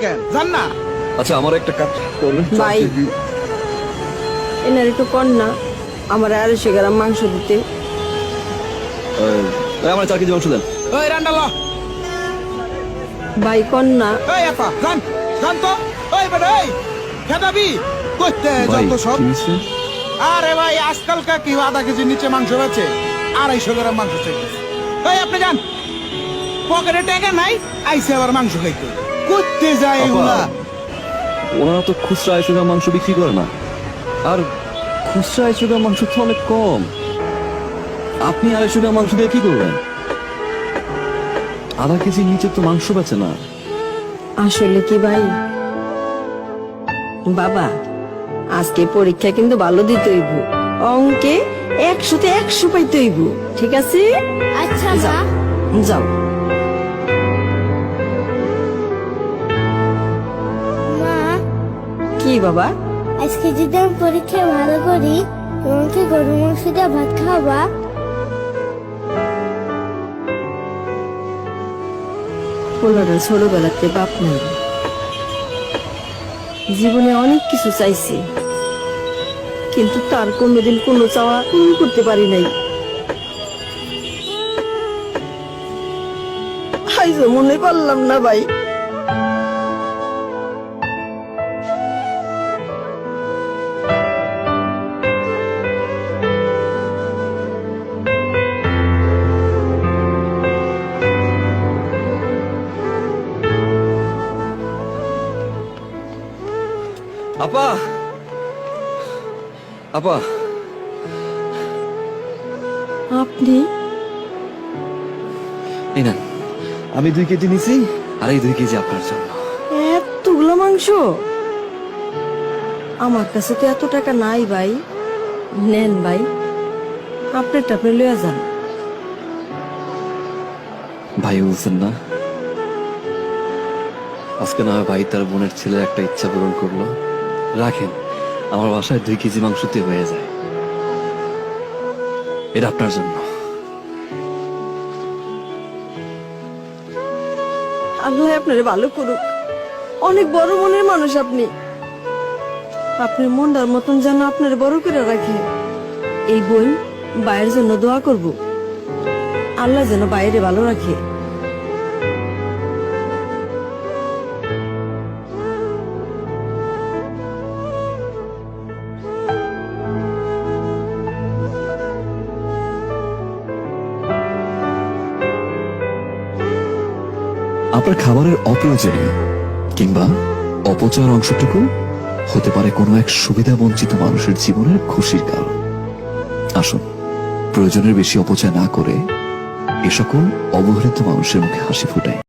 কেন জান না? আচ্ছা আমার একটা কাজ করবেন ভাই। এনার একটু কর না, আমার 250 গ্রাম মাংস দিতে। আমার 4 কেজি মাংস দেন। ওই রান্ডালো ভাই কর না। এই আপা জান জান তো ওই বেটা এই খেদাবি করতে ভাই যত সব। কি হইছে? আরে ভাই আজকালকার কি 1/2 কেজি নিচে মাংস বেচে 250 গ্রাম মাংস চাইছে। এই আপনি যান, পকেটে টাকা নাই, আইসে আবার মাংস খাইতে করতে যায় আপা, এগুলা। ওনারা তো খুচরা 250 গ্রাম মাংস বিক্রি করে না, আর খুচরা 250 গ্রাম মাংস তো অনেক কম। আপনি 250 গ্রাম মাংস দিয়ে কি করবেন? 1/2 কেজি নিচে তো মাংস বেচে না। আসলে কি ভাই, বাবা আজকে পরীক্ষা কিন্তু ভালো দিতে হইব, অঙ্কে 100-তে 100 পাইতে হইব, ঠিক আছে? আচ্ছা মা। যাও। মা, কি বাবা? আজকে যদি আমি পরীক্ষায় ভালো করি তোমাকে গরু মাংস দিয়ে ভাত খাওয়াবা? পোলাটা ছোটবেলাতে বাপ নাই, জীবনে অনেক কিছু চাইছে, কিন্তু তার কোনোদিন কোনো চাওয়া পূরণ করতে পারি নাই। আইজো মনে পারলাম না ভাই। আপা, আপা, আপনি? এই নেন, আমি 2 কেজি নিছি, আর এই 2 কেজি আপনার জন্য। এতগুলো মাংস? আমার কাছে তো এত টাকা নাই ভাই। নেন ভাই, আপনারটা আপনি লইয়া যান। ভাই বলছেন না, আজকে না হয় ভাই তার বোনের ছেলের একটা ইচ্ছা পূরণ করলো। রাখেন, আমার বাসায় 2 কেজি মাংসতে হয়ে যায়। এটা আপনার জন্য। আল্লাহ আপনারে ভালো করুক, অনেক বড় মনের মানুষ আপনি। আপনার মনটার মতন যেন আপনার বড় করে রাখে। এই বই বাইরের জন্য দোয়া করব, আল্লাহ যেন বাইরে ভালো রাখে। আপনার খাবারের অপ্রয়োজনীয় কিংবা অপচয়ের অংশটুকু হতে পারে কোনো এক সুবিধা বঞ্চিত মানুষের জীবনের খুশির কারণ। আসুন, প্রয়োজনের বেশি অপচয় না করে এ সকল অবহেলিত মানুষের মুখে হাসি ফুটাই।